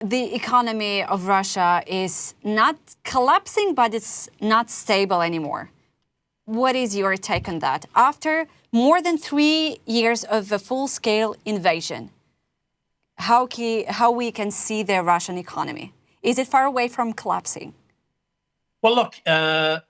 the economy of Russia is not collapsing, but it's not stable anymore. What is your take on that? After more than 3 years of a full-scale invasion, how we can see the Russian economy? Is it far away from collapsing? Well, look, the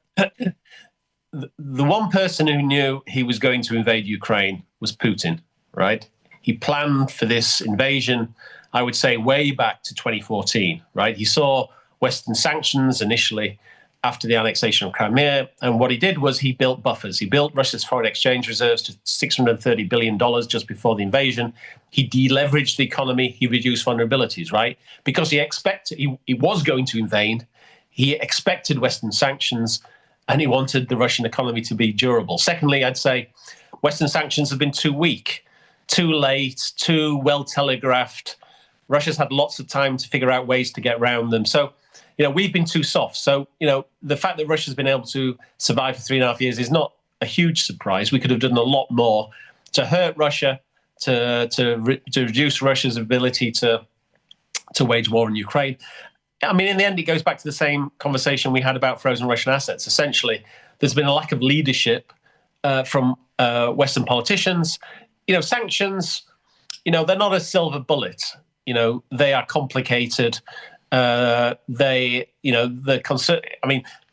one person who knew he was going to invade Ukraine was Putin, right? He planned for this invasion, I would say, way back to 2014, right? He saw Western sanctions initially after the annexation of Crimea, and what he did was he built buffers. He built Russia's foreign exchange reserves to $630 billion just before the invasion. He deleveraged the economy. He reduced vulnerabilities, right? Because he was going to invade. He expected Western sanctions, and he wanted the Russian economy to be durable. Secondly, I'd say Western sanctions have been too weak, too late, too well telegraphed. Russia's had lots of time to figure out ways to get around them. So, we've been too soft. So, the fact that Russia's been able to survive for 3.5 years is not a huge surprise. We could have done a lot more to hurt Russia, to reduce Russia's ability to wage war in Ukraine. I mean, in the end, it goes back to the same conversation we had about frozen Russian assets. Essentially, there's been a lack of leadership from Western politicians. Sanctions, they're not a silver bullet. They are complicated.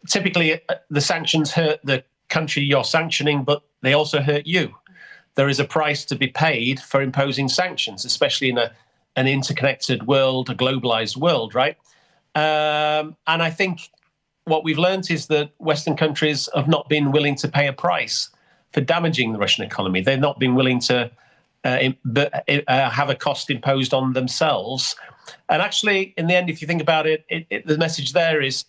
Typically the sanctions hurt the country you're sanctioning, but they also hurt you. There is a price to be paid for imposing sanctions, especially in an interconnected world, a globalized world, right? And I think what we've learned is that Western countries have not been willing to pay a price for damaging the Russian economy. They've not been willing to have a cost imposed on themselves. And actually, in the end, if you think about it, the message there is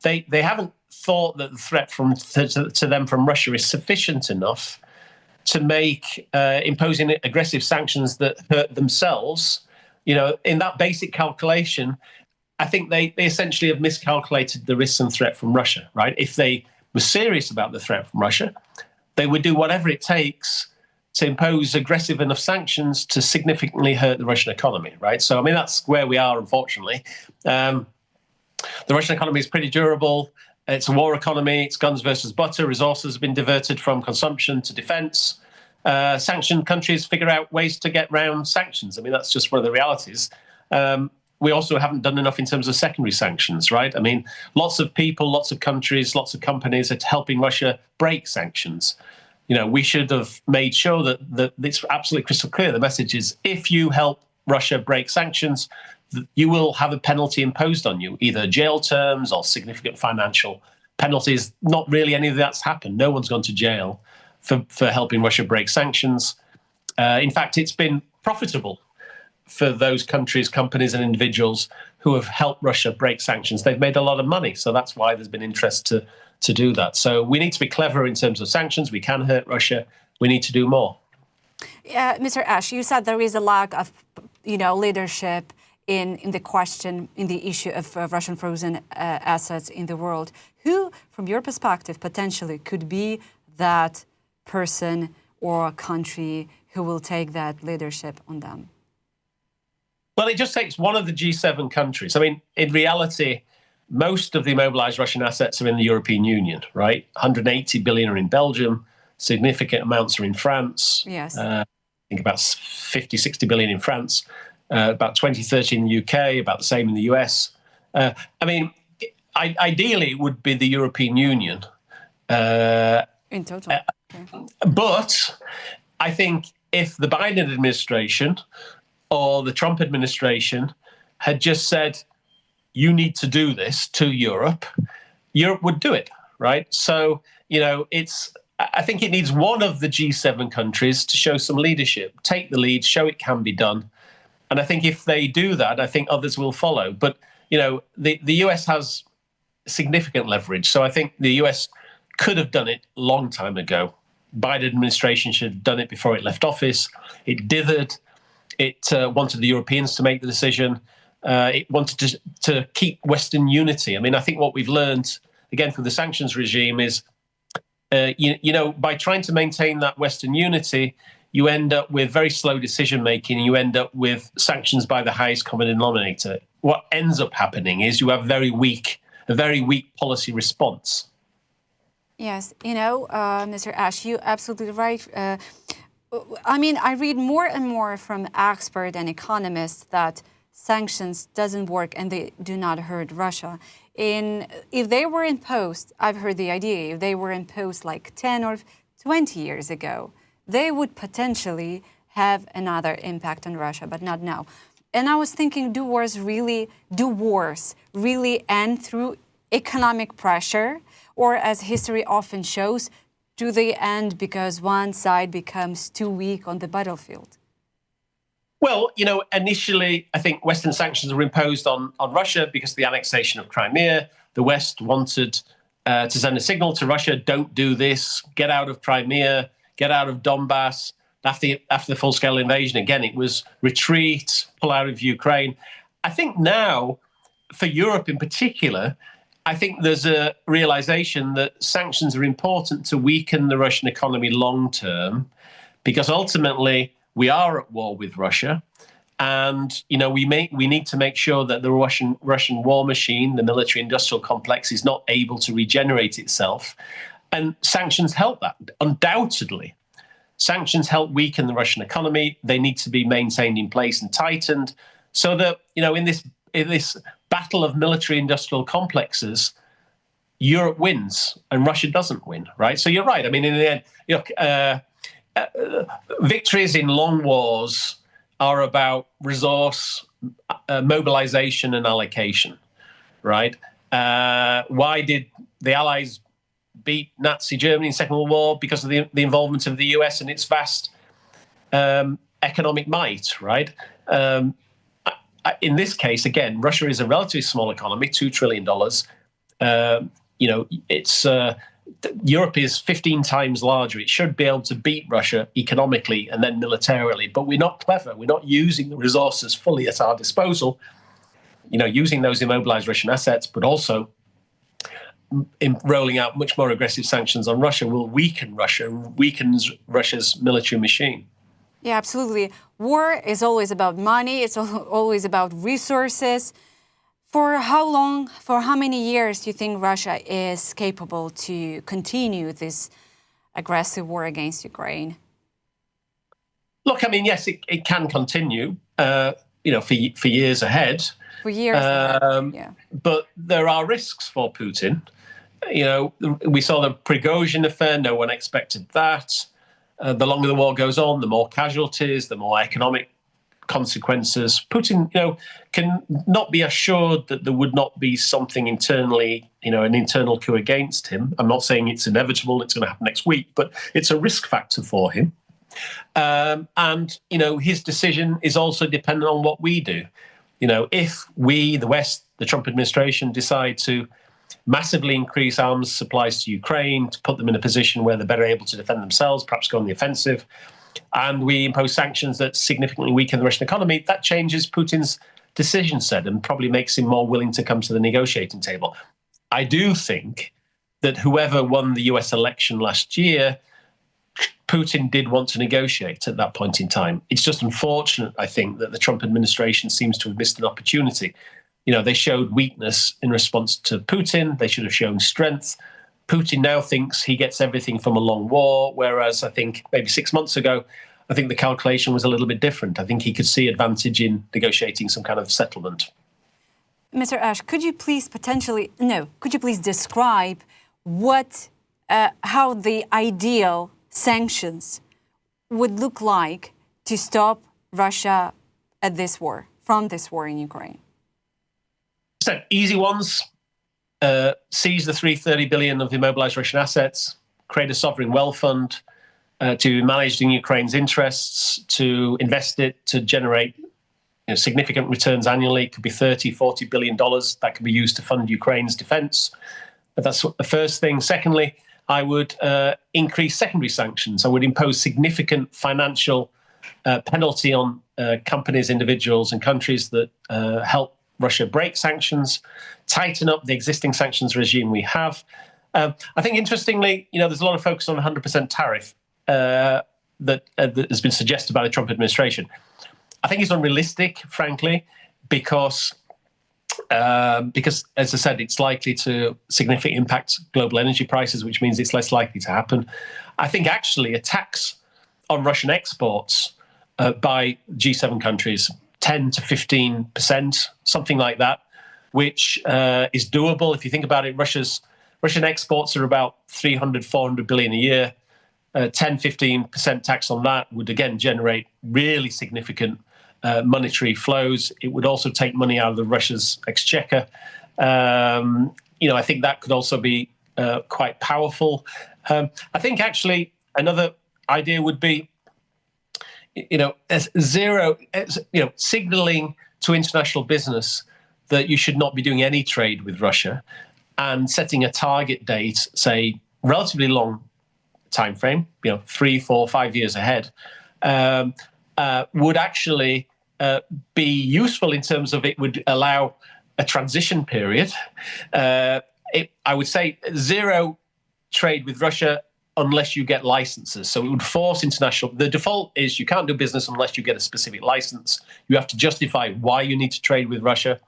they haven't thought that the threat to them from Russia is sufficient enough to make imposing aggressive sanctions that hurt themselves. In that basic calculation, I think they essentially have miscalculated the risks and threat from Russia, right? If they were serious about the threat from Russia, they would do whatever it takes to impose aggressive enough sanctions to significantly hurt the Russian economy, right? So, that's where we are, unfortunately. The Russian economy is pretty durable. It's a war economy. It's guns versus butter. Resources have been diverted from consumption to defense. Sanctioned countries figure out ways to get around sanctions. That's just one of the realities. We also haven't done enough in terms of secondary sanctions, right? Lots of people, lots of countries, lots of companies are helping Russia break sanctions. We should have made sure that it's absolutely crystal clear. The message is, if you help Russia break sanctions, you will have a penalty imposed on you, either jail terms or significant financial penalties. Not really any of that's happened. No one's gone to jail for helping Russia break sanctions. In fact, it's been profitable for those countries, companies and individuals who have helped Russia break sanctions. They've made a lot of money. So that's why there's been interest to do that. So we need to be clever in terms of sanctions. We can hurt Russia. We need to do more. Mr. Ash, you said there is a lack of, leadership in the issue of Russian frozen assets in the world. Who, from your perspective, potentially could be that person or country who will take that leadership on them? Well, it just takes one of the G7 countries. In reality, most of the immobilized Russian assets are in the European Union, right? 180 billion are in Belgium. Significant amounts are in France. Yes. I think about 50, 60 billion in France, about 20, 30 in the UK, about the same in the US. Ideally, it would be the European Union. In total. Okay. But I think if the Biden administration or the Trump administration had just said, you need to do this to Europe, Europe would do it, right? So, I think it needs one of the G7 countries to show some leadership, take the lead, show it can be done. And I think if they do that, I think others will follow. But, the US has significant leverage. So I think the US could have done it a long time ago. Biden administration should have done it before it left office. It dithered. It wanted the Europeans to make the decision. It wanted to keep Western unity. I think what we've learned, again, from the sanctions regime is, by trying to maintain that Western unity, you end up with very slow decision-making. You end up with sanctions by the highest common denominator. what ends up happening is you have a very weak policy response. Yes, Mr. Ash, you're absolutely right. I mean, I read more and more from experts and economists that sanctions doesn't work and they do not hurt Russia. If they were imposed, I've heard the idea, if they were imposed like 10 or 20 years ago, they would potentially have another impact on Russia, but not now. And I was thinking, do wars really end through economic pressure? Or as history often shows, do they end because one side becomes too weak on the battlefield? Well, initially, I think Western sanctions were imposed on Russia because of the annexation of Crimea. The West wanted to send a signal to Russia, don't do this, get out of Crimea, get out of Donbass. After the full-scale invasion, again, it was retreat, pull out of Ukraine. I think now, for Europe in particular, I think there's a realization that sanctions are important to weaken the Russian economy long-term, because ultimately we are at war with Russia. And, we need to make sure that the Russian war machine, the military-industrial complex, is not able to regenerate itself. And sanctions help that, undoubtedly. Sanctions help weaken the Russian economy. They need to be maintained in place and tightened so that, in this battle of military-industrial complexes, Europe wins and Russia doesn't win, right? So you're right. I mean, in the end, victories in long wars are about resource mobilization and allocation, right? Why did the Allies beat Nazi Germany in the Second World War? Because of the involvement of the US and its vast economic might, right? In this case, again, Russia is a relatively small economy, $2 trillion. Europe is 15 times larger. It should be able to beat Russia economically and then militarily, but we're not clever. We're not using the resources fully at our disposal, using those immobilized Russian assets, but also in rolling out much more aggressive sanctions on Russia will weaken Russia, weakens Russia's military machine. Yeah, absolutely. War is always about money. It's always about resources. For how long, for how many years do you think Russia is capable to continue this aggressive war against Ukraine? Look, I mean, yes, it can continue, for years ahead. For years ahead, yeah. But there are risks for Putin. We saw the Prigozhin affair. No one expected that. The longer the war goes on, the more casualties, the more economic consequences. Putin, can not be assured that there would not be something internally, an internal coup against him. I'm not saying it's inevitable, it's going to happen next week, but it's a risk factor for him. And his decision is also dependent on what we do. If we, the West, the Trump administration, decide to massively increase arms supplies to Ukraine, to put them in a position where they're better able to defend themselves, perhaps go on the offensive, and we impose sanctions that significantly weaken the Russian economy, that changes Putin's decision set and probably makes him more willing to come to the negotiating table. I do think that whoever won the US election last year, Putin did want to negotiate at that point in time. It's just unfortunate, I think, that the Trump administration seems to have missed an opportunity. They showed weakness in response to Putin. They should have shown strength. Putin now thinks he gets everything from a long war, whereas I think maybe 6 months ago, I think the calculation was a little bit different. I think he could see advantage in negotiating some kind of settlement. Mr. Ash, could you please describe how the ideal sanctions would look like to stop Russia from this war in Ukraine? So easy ones. Seize the $330 billion of immobilized Russian assets, create a sovereign wealth fund to be managed in Ukraine's interests, to invest it, to generate significant returns annually. It could be $30-40 billion that could be used to fund Ukraine's defense. But that's the first thing. Secondly, I would increase secondary sanctions. I would impose significant financial penalty on companies, individuals, and countries that help Russia break sanctions, tighten up the existing sanctions regime we have. I think, interestingly, there's a lot of focus on 100% tariff that has been suggested by the Trump administration. I think it's unrealistic, frankly, because because, as I said, it's likely to significantly impact global energy prices, which means it's less likely to happen. I think actually a tax on Russian exports by G7 countries, 10 to 15%, something like that, which is doable. If you think about it, Russian exports are about 300, 400 billion a year. 10, 15% tax on that would again generate really significant monetary flows. It would also take money out of Russia's exchequer. I think that could also be quite powerful. I think actually another idea would be, signaling to international business that you should not be doing any trade with Russia, and setting a target date, say relatively long time frame, 3, 4, 5 years ahead, would actually be useful in terms of it would allow a transition period. I would say zero trade with Russia unless you get licenses. So it would force the default is you can't do business unless you get a specific license. You have to justify why you need to trade with Russia.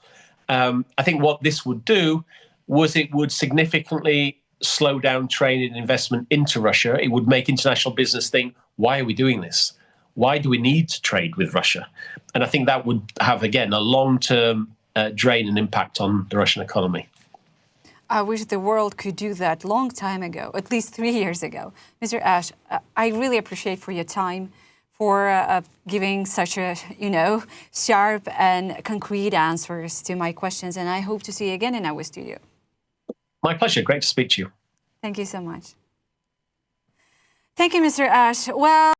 I think what this would do was it would significantly slow down trade and investment into Russia. It would make international business think, why are we doing this? Why do we need to trade with Russia? And I think that would have, again, a long-term drain and impact on the Russian economy. I wish the world could do that long time ago, at least 3 years ago. Mr. Ash, I really appreciate for your time, for giving such a, sharp and concrete answers to my questions. And I hope to see you again in our studio. My pleasure. Great to speak to you. Thank you so much. Thank you, Mr. Ash. Well.